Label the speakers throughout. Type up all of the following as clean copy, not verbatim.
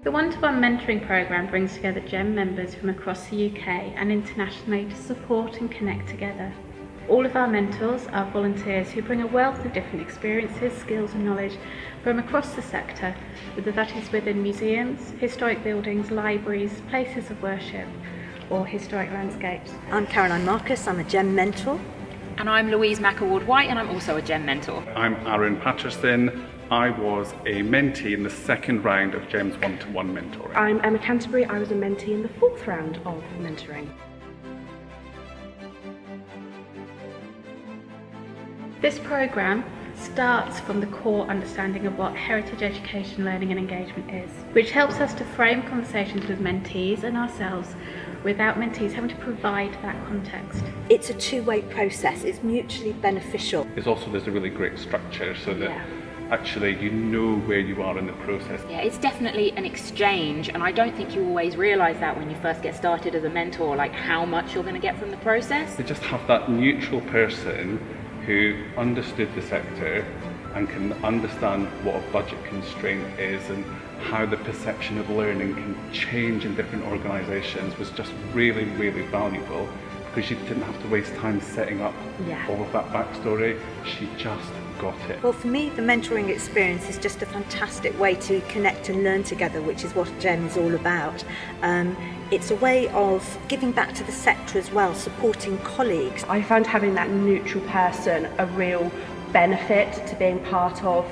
Speaker 1: The one-to-one mentoring programme brings together GEM members from across the UK and internationally to support and connect together. All of our mentors are volunteers who bring a wealth of different experiences, skills and knowledge from across the sector, whether that is within museums, historic buildings, libraries, places of worship or historic landscapes.
Speaker 2: I'm Caroline Marcus, I'm a GEM mentor.
Speaker 3: And I'm Louise McAward-White and I'm also a GEM mentor.
Speaker 4: I'm Aaron Patterson. I was a mentee in the second round of GEM's one-to-one mentoring.
Speaker 5: I'm Emma Canterbury. I was a mentee in the fourth round of mentoring.
Speaker 1: This programme starts from the core understanding of what heritage education, learning and engagement is, which helps us to frame conversations with mentees and ourselves without mentees having to provide that context.
Speaker 2: It's a two-way process, it's mutually beneficial.
Speaker 4: There's a really great structure so that actually you know where you are in the process.
Speaker 3: Yeah, it's definitely an exchange, and I don't think you always realise that when you first get started as a mentor, like how much you're going to get from the process.
Speaker 4: To just have that neutral person who understood the sector and can understand what a budget constraint is and how the perception of learning can change in different organisations was just really, really valuable, because you didn't have to waste time setting up all of that backstory. She just got it.
Speaker 2: Well, for me, the mentoring experience is just a fantastic way to connect and learn together, which is what GEM is all about. It's a way of giving back to the sector as well, supporting colleagues.
Speaker 5: I found having that neutral person a real benefit to being part of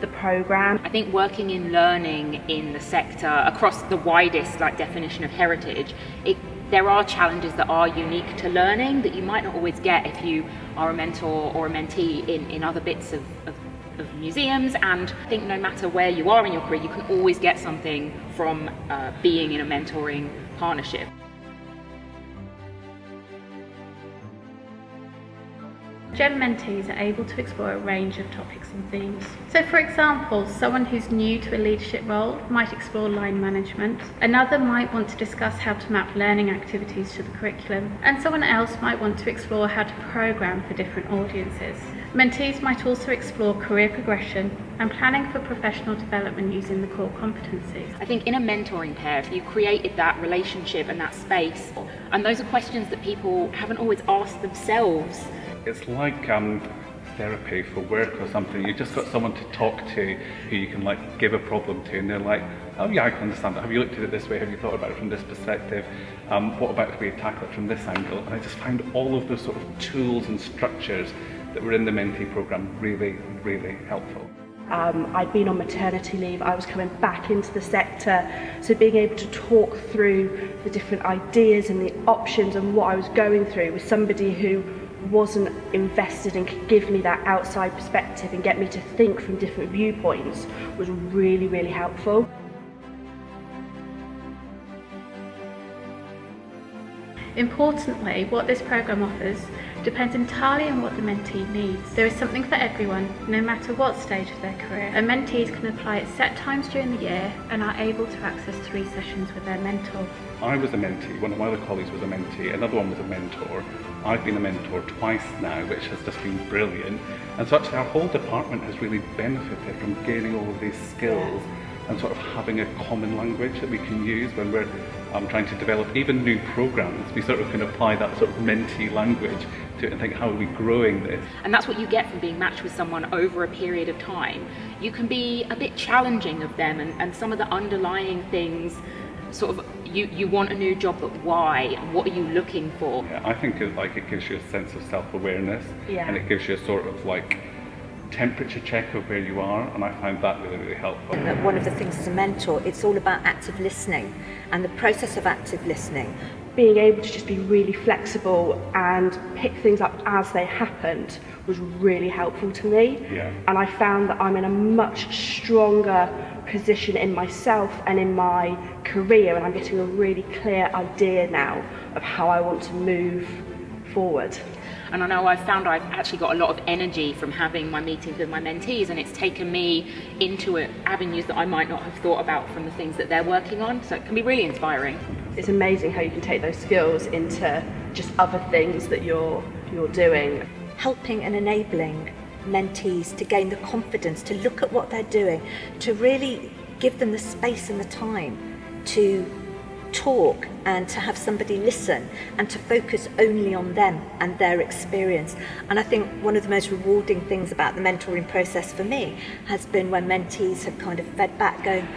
Speaker 5: the programme.
Speaker 3: I think working in learning in the sector across the widest definition of heritage, there are challenges that are unique to learning that you might not always get if you are a mentor or a mentee in other bits of museums. And I think no matter where you are in your career, you can always get something from being in a mentoring partnership.
Speaker 1: GEM mentees are able to explore a range of topics and themes. So for example, someone who's new to a leadership role might explore line management, another might want to discuss how to map learning activities to the curriculum, and someone else might want to explore how to programme for different audiences. Mentees might also explore career progression and planning for professional development using the core competencies.
Speaker 3: I think in a mentoring pair, if you created that relationship and that space, and those are questions that people haven't always asked themselves.
Speaker 4: It's like therapy for work or something. You just got someone to talk to who you can give a problem to, and they're like, oh yeah, I can understand that. Have you looked at it this way? Have you thought about it from this perspective? What about if we tackle it from this angle? And I just found all of those sort of tools and structures that were in the mentee programme really, really helpful.
Speaker 5: I'd been on maternity leave, I was coming back into the sector, so being able to talk through the different ideas and the options and what I was going through with somebody who wasn't invested and could give me that outside perspective and get me to think from different viewpoints was really, really helpful.
Speaker 1: Importantly, what this programme offers depends entirely on what the mentee needs. There is something for everyone, no matter what stage of their career, and mentees can apply at set times during the year and are able to access 3 sessions with their mentor.
Speaker 4: I was a mentee, one of my other colleagues was a mentee, another one was a mentor. I've been a mentor twice now, which has just been brilliant. And so actually our whole department has really benefited from gaining all of these skills and sort of having a common language that we can use when we're trying to develop even new programs. We sort of can apply that sort of mentee language to it and think, how are we growing this?
Speaker 3: And that's what you get from being matched with someone over a period of time. You can be a bit challenging of them, and some of the underlying things, sort of, you want a new job, but why? What are you looking for?
Speaker 4: Yeah, I think it gives you a sense of self-awareness, and it gives you a sort of temperature check of where you are, and I find that really, really helpful.
Speaker 2: And one of the things as a mentor, it's all about active listening and the process of active listening.
Speaker 5: Being able to just be really flexible and pick things up as they happened was really helpful to me. And I found that I'm in a much stronger position in myself and in my career, and I'm getting a really clear idea now of how I want to move forward.
Speaker 3: And I know I've found I've actually got a lot of energy from having my meetings with my mentees, and it's taken me into avenues that I might not have thought about from the things that they're working on. So it can be really inspiring.
Speaker 5: It's amazing how you can take those skills into just other things that you're doing.
Speaker 2: Helping and enabling mentees to gain the confidence to look at what they're doing, to really give them the space and the time to talk and to have somebody listen and to focus only on them and their experience. And I think one of the most rewarding things about the mentoring process for me has been when mentees have kind of fed back going,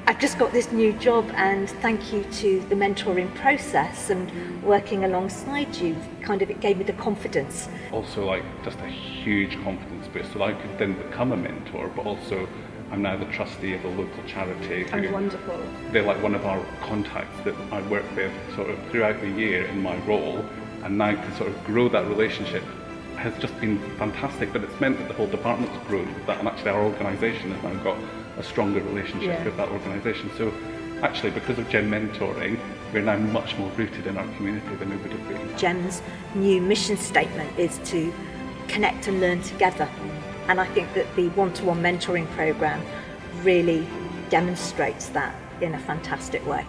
Speaker 2: I've just got this new job and thank you to the mentoring process and working alongside you, kind of it gave me the confidence.
Speaker 4: Also like just a huge confidence boost. So I could then become a mentor, but also I'm now the trustee of a local charity.
Speaker 5: Oh, wonderful.
Speaker 4: They're like one of our contacts that I work with sort of throughout the year in my role, and now to sort of grow that relationship has just been fantastic, but it's meant that the whole department's grown with that, and actually our organisation has now got a stronger relationship with that organisation. So actually, because of GEM mentoring, we're now much more rooted in our community than we would have been.
Speaker 2: GEM's new mission statement is to connect and learn together. And I think that the one-to-one mentoring programme really demonstrates that in a fantastic way.